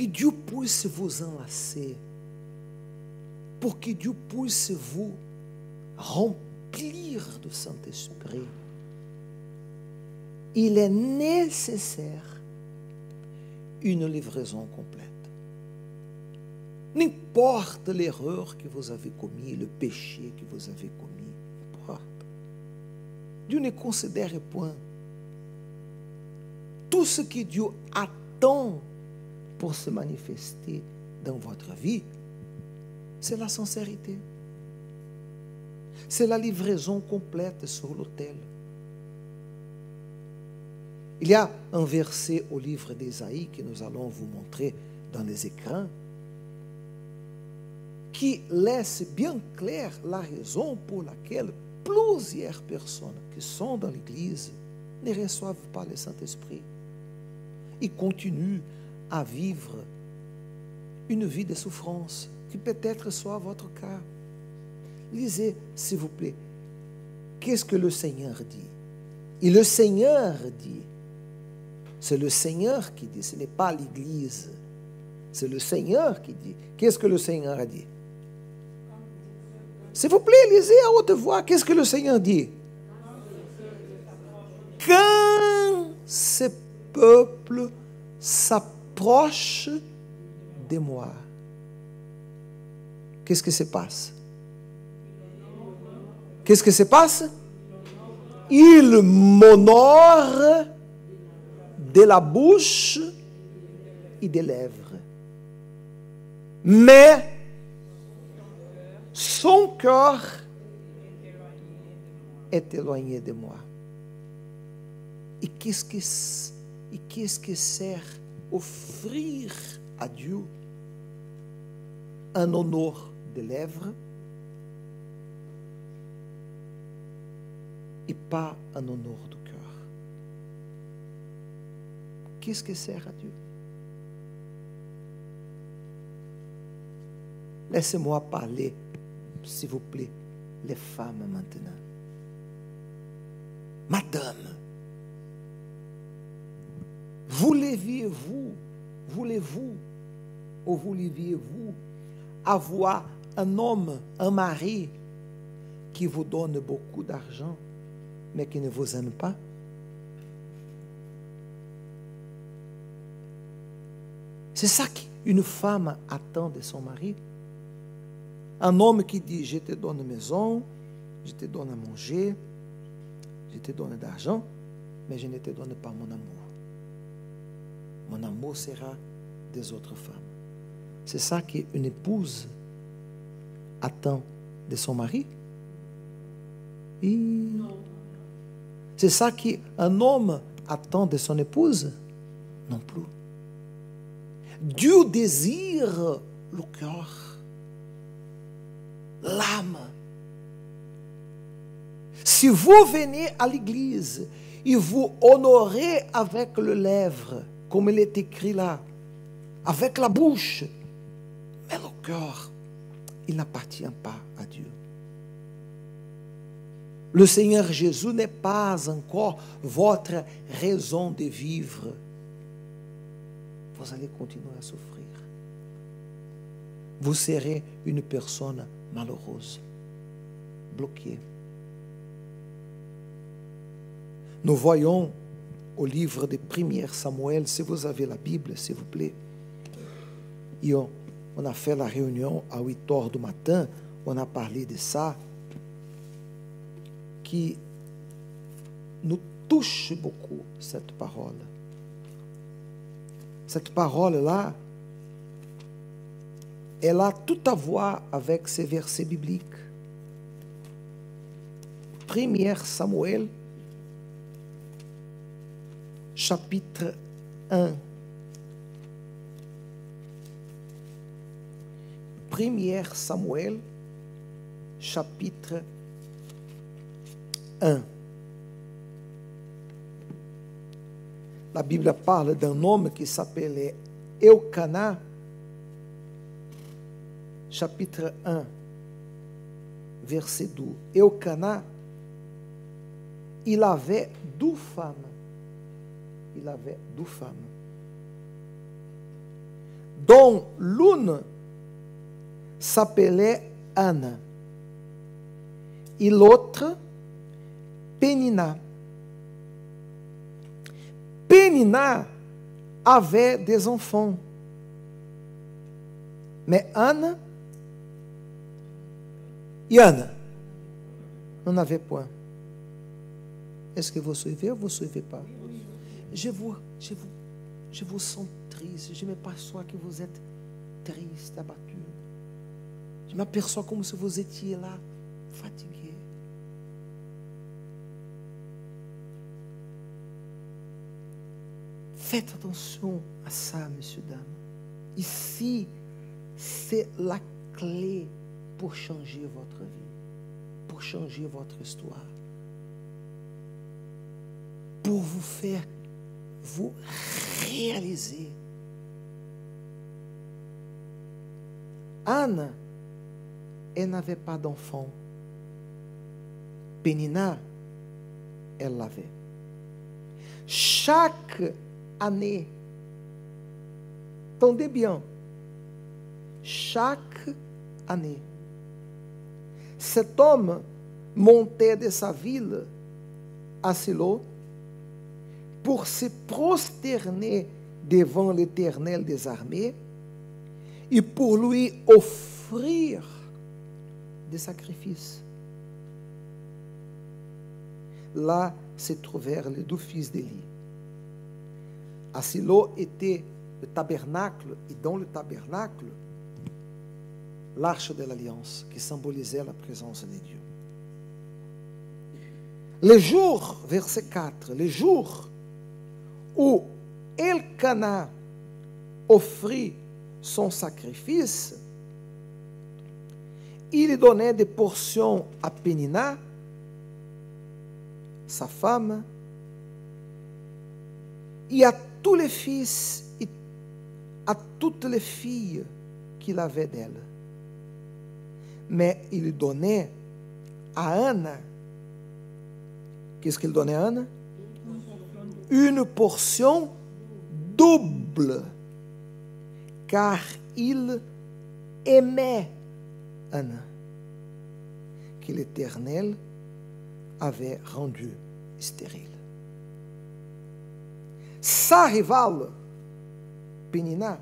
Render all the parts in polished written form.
que Dieu puisse vous enlacer, pour que Dieu puisse vous remplir du Saint-Esprit, il est nécessaire une livraison complète. N'importe l'erreur que vous avez commis, le péché que vous avez commis, n'importe. Dieu ne considère point. Tout ce que Dieu attend pour se manifester dans votre vie, c'est la sincérité. C'est la livraison complète sur l'autel. Il y a un verset au livre d'Ésaïe que nous allons vous montrer dans les écrans qui laisse bien clair la raison pour laquelle plusieurs personnes qui sont dans l'Église ne reçoivent pas le Saint-Esprit et continuent à vivre une vie de souffrance qui peut-être soit votre cas. Lisez, s'il vous plaît, qu'est-ce que le Seigneur dit? Et le Seigneur dit, c'est le Seigneur qui dit, ce n'est pas l'Église, c'est le Seigneur qui dit. Qu'est-ce que le Seigneur a dit? S'il vous plaît, lisez à haute voix, qu'est-ce que le Seigneur dit? Quand ce peuple s'approche de moi, qu'est-ce qui se passe? Qu'est-ce qui se passe? Il m'honore de la bouche et des lèvres, mais son cœur est éloigné de moi. Et qu'est-ce que sert offrir à Dieu un honneur de lèvres et pas un honneur du cœur? Qu'est-ce que sert à Dieu? Laissez-moi parler, s'il vous plaît, les femmes maintenant. Madame, voulez-vous ou voulez-vous avoir un homme, un mari qui vous donne beaucoup d'argent, mais qui ne vous aime pas? C'est ça qu'une femme attend de son mari. Un homme qui dit, je te donne maison, je te donne à manger, je te donne d'argent, mais je ne te donne pas mon amour. Mon amour sera des autres femmes. C'est ça qu'une épouse attend de son mari. Et c'est ça qu'un homme attend de son épouse. Non plus. Dieu désire le cœur, l'âme. Si vous venez à l'église et vous honorez avec les lèvres, comme il est écrit là, avec la bouche, mais le cœur, il n'appartient pas à Dieu. Le Seigneur Jésus n'est pas encore votre raison de vivre. Vous allez continuer à souffrir. Vous serez une personne malheureuse, bloquée. Nous voyons au livre de 1 Samuel, si vous avez la Bible, s'il vous plaît, et on a fait la réunion à 8h du matin, on a parlé de ça, qui nous touche beaucoup, cette parole. Cette parole-là, elle a tout à voir avec ces versets bibliques. 1 Samuel, chapitre 1. 1 Samuel, chapitre 1. La Bible parle d'un homme qui s'appelait Eucana, chapitre 1, verset 2. Eucana, il avait 2 femmes. Il avait 2 femmes. dont l'une s'appelait Anna et l'autre Pénina. Pénina avait des enfants, mais Anna et Anna n'en avaient point. Est-ce que vous suivez ou vous ne suivez pas? Je vous sens triste. Je m'aperçois que vous êtes triste, abattu. Je m'aperçois comme si vous étiez là, fatigué. Faites attention à ça, messieurs, dames. Ici, c'est la clé pour changer votre vie, pour changer votre histoire, pour vous faire vous réaliser. Anna, elle n'avait pas d'enfant. Pénina, elle l'avait. Chaque année, entendez bien, chaque année, cet homme montait de sa ville à Silo pour se prosterner devant l'Éternel des armées et pour lui offrir des sacrifices. Là se trouvèrent les 2 fils d'Élie. À Silo était le tabernacle, et dans le tabernacle, l'arche de l'alliance, qui symbolisait la présence de Dieu. Les jours, verset 4, les jours où Elkana offrit son sacrifice, il donnait des portions à Pénina, sa femme, et à tous les fils et à toutes les filles qu'il avait d'elle. Mais il donnait à Anna, qu'est-ce qu'il donnait à Anna? Une portion double, car il aimait Anna, que l'Éternel avait rendue stérile. Sa rivale, Pénina,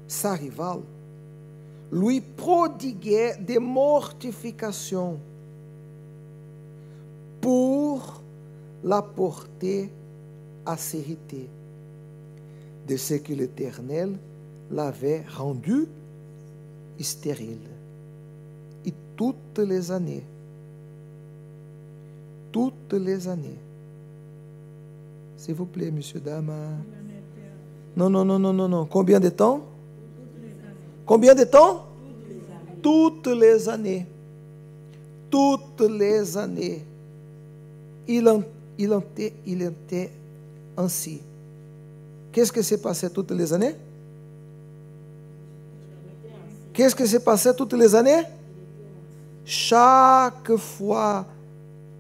sa rivale, lui prodiguait des mortifications pour la porter à s'hériter de ce que l'Éternel l'avait rendue stérile. Et toutes les années, s'il vous plaît, monsieur, dame. Non. Combien de temps? Combien de temps? Toutes les années. Toutes les années. Il était ainsi. Qu'est-ce qui s'est passé toutes les années? Qu'est-ce qui s'est passé toutes les années? Chaque fois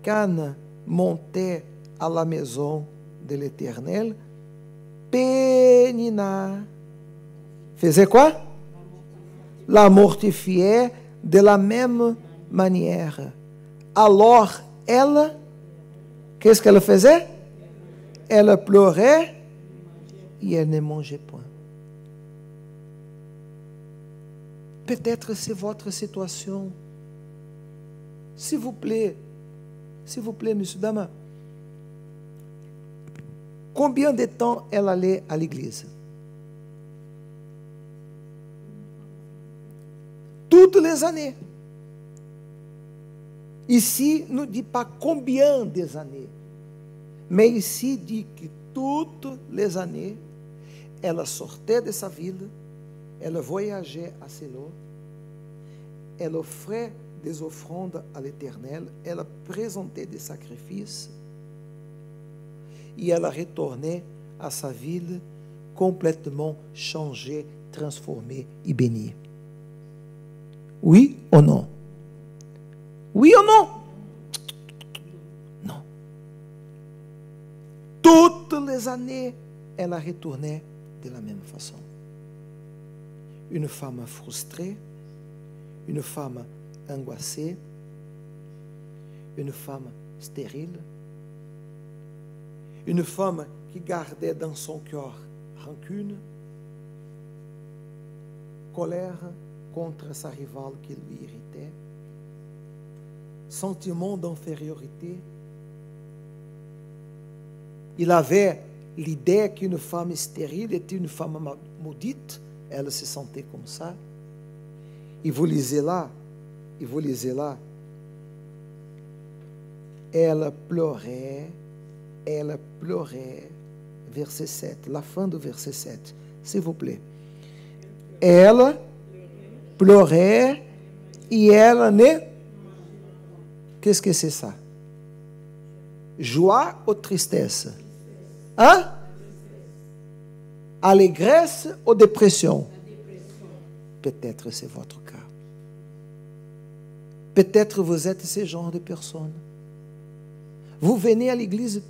qu'Anne montait à la maison de l'Éternel, Pénina faisait quoi? La mortifiait de la même manière. Alors, elle, qu'est-ce qu'elle faisait? Elle pleurait et elle ne mangeait point. Peut-être c'est votre situation. S'il vous plaît, monsieur, dame, combien de temps elle allait à l'église? Toutes les années. Ici, ne dit pas combien des années, mais ici dit que toutes les années, elle sortait de sa ville, elle voyageait à Silo, elle offrait des offrandes à l'Éternel, elle présentait des sacrifices, et elle retournait à sa ville complètement changée, transformée et bénie. Oui ou non? Oui ou non? Non. Toutes les années, elle retournait de la même façon. une femme frustrée, une femme angoissée, une femme stérile, une femme qui gardait dans son cœur rancune, colère contre sa rivale qui lui irritait, sentiment d'infériorité. Il avait l'idée qu'une femme stérile était une femme maudite, elle se sentait comme ça. Et vous lisez là, elle pleurait, verset 7, la fin du verset 7, s'il vous plaît. Elle pleurait et elle ne... Qu'est-ce que c'est ça? Joie ou tristesse? Hein? Allégresse ou dépression? Peut-être c'est votre cas. Peut-être vous êtes ce genre de personne. Vous venez à l'église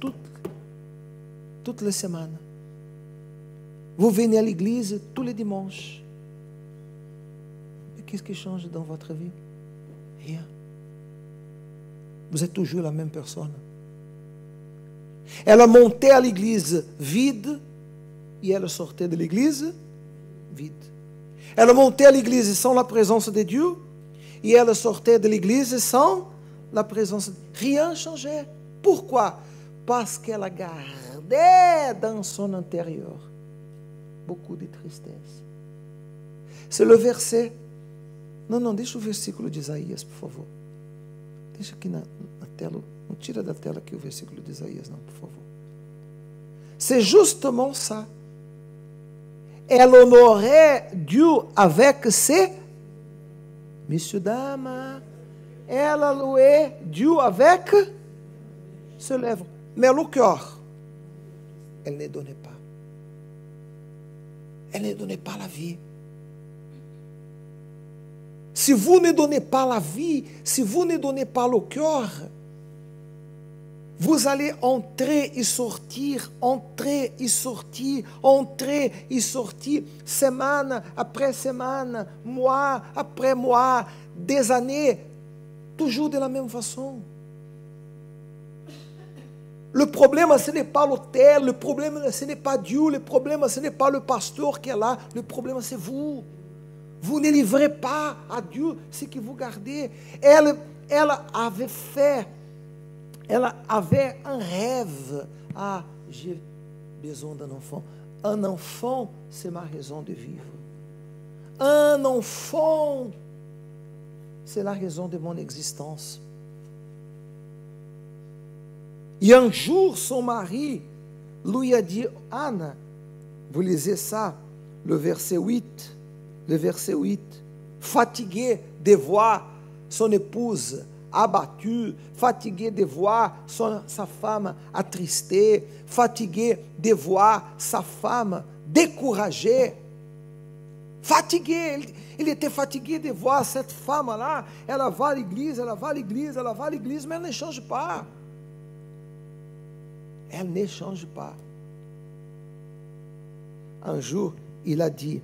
toutes les semaines. Vous venez à l'église tous les dimanches. Et qu'est-ce qui change dans votre vie? Rien. Vous êtes toujours la même personne. Elle montait à l'église vide et elle sortait de l'église vide. Elle montait à l'église sans la présence de Dieu et elle sortait de l'église sans la présence de Dieu. Rien changeait. Pourquoi? Parce qu'elle gardait dans son intérieur beaucoup de tristesse. C'est le verset. Não, deixa o versículo de Isaías, por favor. Deixa aqui na tela. Não tira da tela aqui o versículo de Isaías, não, por favor. C'est justement ça. Elle honorait Dieu avec ses... Messieurs, dames, elle louait Dieu avec ses lèvres. Mais le cœur, elle ne donnait pas. Elle ne donnait pas la vie. Si vous ne donnez pas la vie, si vous ne donnez pas le cœur, vous allez entrer et sortir, semaine après semaine, mois après mois, des années, toujours de la même façon. Le problème, ce n'est pas l'autel, le problème, ce n'est pas Dieu, le problème, ce n'est pas le pasteur qui est là, le problème, c'est vous. Vous ne livrez pas à Dieu ce que vous gardez. Elle avait un rêve. Ah, j'ai besoin d'un enfant. Un enfant, c'est ma raison de vivre. Un enfant, c'est la raison de mon existence. Et un jour, son mari lui a dit, Anne, vous lisez ça, le verset 8, fatigué de voir son épouse abattue, fatigué de voir sa femme attristée, fatigué de voir sa femme découragée. Fatigué, il était fatigué de voir cette femme-là, elle va à l'église, mais elle ne change pas. Elle ne change pas. Un jour, il a dit,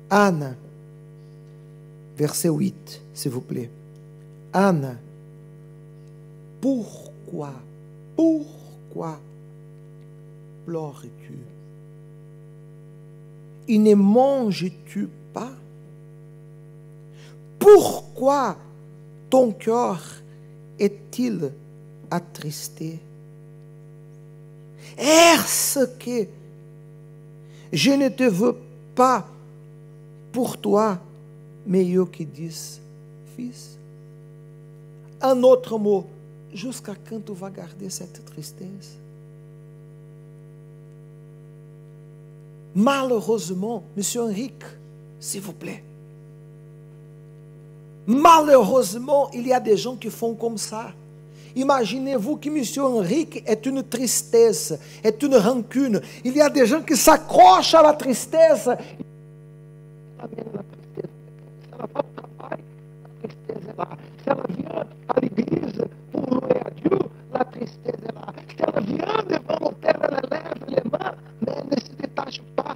Anne, verset 8, s'il vous plaît. Anne, pourquoi pleures-tu? Et ne manges-tu pas? Pourquoi ton cœur est-il attristé? Est-ce que je ne te veux pas pour toi meilleur que 10 fils? Un autre mot, jusqu'à quand tu vas garder cette tristesse? Malheureusement, Monsieur Henrique, s'il vous plaît, malheureusement, il y a des gens qui font comme ça. Imaginez-vous que Monsieur Henrique est une tristesse, est une rancune. Il y a des gens qui s'accrochent à la tristesse. Amène la tristesse. Se ela vai ao trabalho, a tristeza é lá. Se ela vient à l'église pour louer à Dieu, la tristesse est là. Se ela vient devant l'autel, elle lève les mains, mais elle ne se détache pas.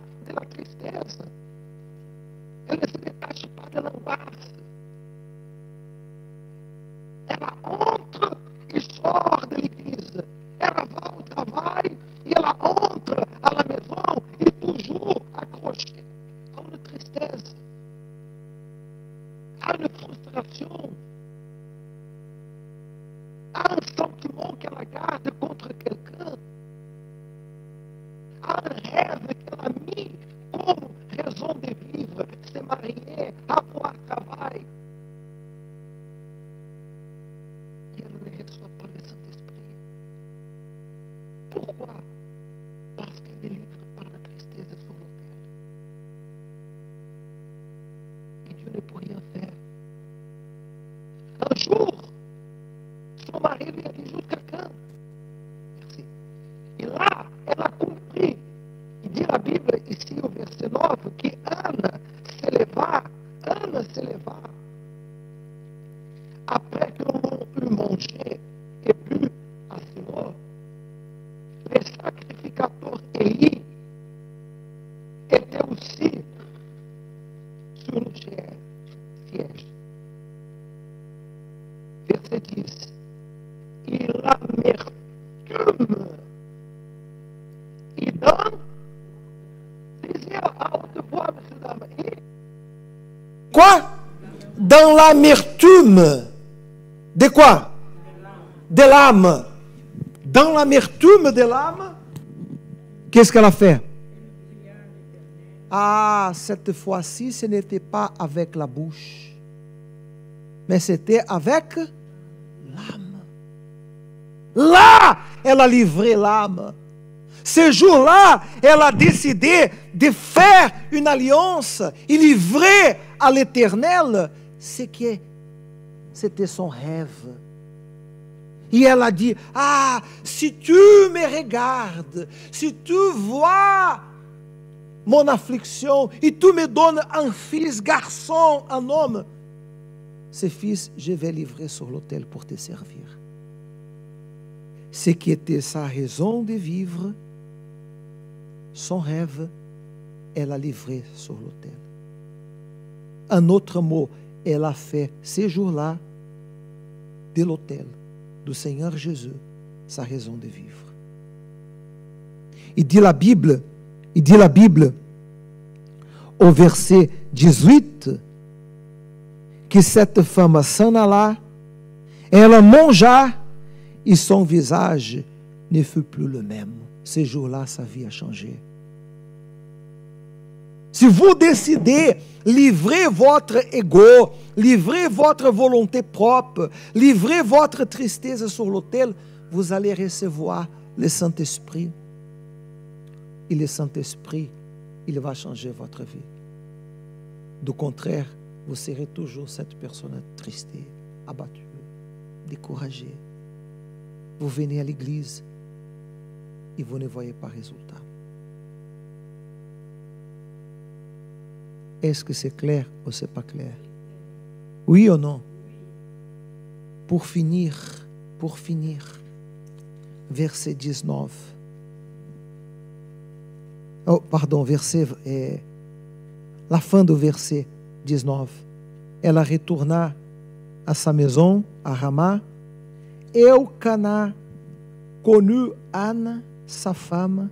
há un sentiment qu'elle garde contre quelqu'un, há un rêve qu'elle a mis comme raison de vivre, se marier, avoir travail. Et elle ne reçoit pas le Saint-Esprit. Pourquoi? Parce qu'elle est libre par la tristesse sur l'autel. Et Dieu ne peut rien faire. Un jour, son mari lui a dit jusqu'à quand? Merci. Et là, elle a compris. Il dit la Bible ici au verset 9 qu'Anne se leva après que l'on eut mangé et bu à Silo. Le sacrificateur Élie était aussi sur le siège. Verset 10. Et l'amertume, il donne, disait à haute voix, monsieur dame, quoi? Dans l'amertume. De quoi? De l'âme. Dans l'amertume de l'âme, qu'est-ce qu'elle a fait? Ah, cette fois-ci, ce n'était pas avec la bouche, mais c'était avec l'âme. Là, elle a livré l'âme. Ce jour-là, elle a décidé de faire une alliance et livrer à l'Éternel ce qui c'était son rêve. Et elle a dit, ah, si tu me regardes, si tu vois mon affliction et tu me donnes un fils, garçon, un homme, ce fils, je vais livrer sur l'autel pour te servir. Ce qui était sa raison de vivre, son rêve, elle a livré sur l'autel. Un autre mot, elle a fait ces jours-là de l'autel do Seigneur Jésus sa raison de vivre. Il dit la Bible au verset 18 que cette femme s'en alla, elle mangea et son visage ne fut plus le même. Ces jours-là, sa vie a changé. Si vous décidez livrer votre ego, livrer votre volonté propre, livrer votre tristesse sur l'autel, vous allez recevoir le Saint-Esprit. Et le Saint-Esprit, il va changer votre vie. Du contraire, vous serez toujours cette personne triste, abattue, découragée. Vous venez à l'église et vous ne voyez pas résultat. Est-ce que c'est clair ou c'est pas clair? Oui ou non? Pour finir, verset 19. Oh, pardon, la fin do verset 19. Ela retourna à sa maison, à Ramá. Eucana connut Anne, sa femme,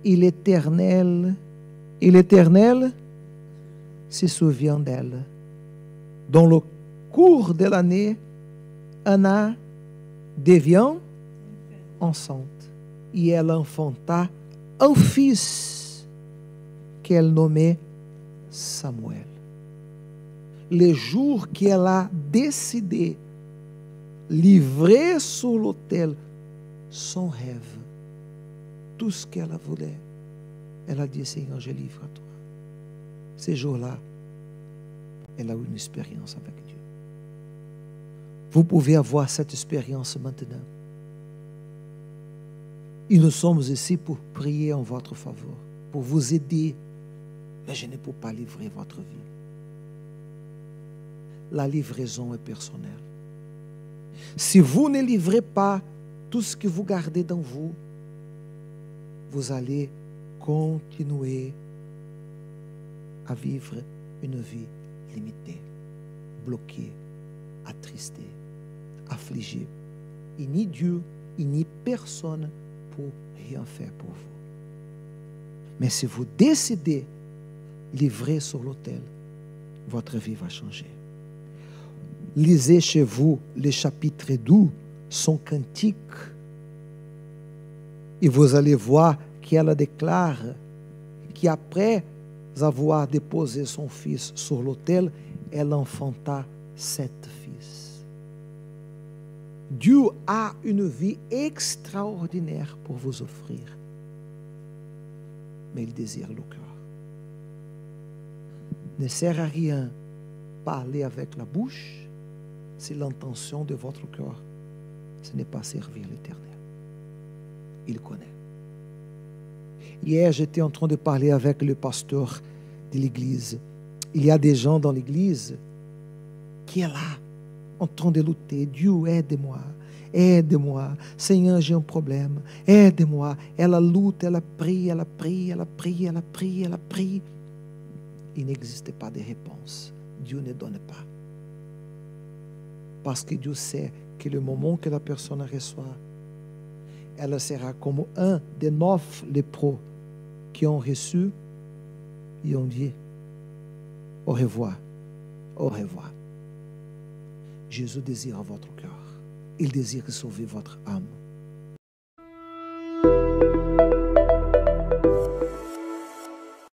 et l'Éternel se souvient d'elle. Dans le cours de l'année, Anna devient enceinte et elle enfanta un fils qu'elle nommait Samuel. Le jour qu'elle a décidé livrer sur l'autel son rêve, tout ce qu'elle voulait, elle a dit, Seigneur, je livre à toi. Ces jours-là, elle a eu une expérience avec Dieu. Vous pouvez avoir cette expérience maintenant. Et nous sommes ici pour prier en votre faveur, pour vous aider, mais je ne peux pas livrer votre vie. La livraison est personnelle. Si vous ne livrez pas tout ce que vous gardez dans vous, vous allez continuer à vivre une vie limitée, bloquée, attristée, affligée. Et ni Dieu, et ni personne pour rien faire pour vous. Mais si vous décidez livrer sur l'autel, votre vie va changer. Lisez chez vous le chapitre 2 son cantique. Et vous allez voir qu'elle déclare qu'après avoir déposé son fils sur l'autel, elle enfanta 7 fils. Dieu a une vie extraordinaire pour vous offrir. Mais il désire le cœur. Ne sert à rien parler avec la bouche si l'intention de votre cœur, ce n'est pas servir l'Éternel. Il connaît. Hier, j'étais en train de parler avec le pasteur de l'église. Il y a des gens dans l'église qui est là, en train de lutter. Dieu, aide-moi. Aide-moi. Seigneur, j'ai un problème. Aide-moi. Elle lutte, elle prie, elle prie, elle prie, elle prie, elle prie. Il n'existe pas de réponse. Dieu ne donne pas. Parce que Dieu sait que le moment que la personne reçoit, elle sera comme un des 9 lépreux qui ont reçu et ont dit au revoir, au revoir. Jésus désire votre cœur. Il désire sauver votre âme.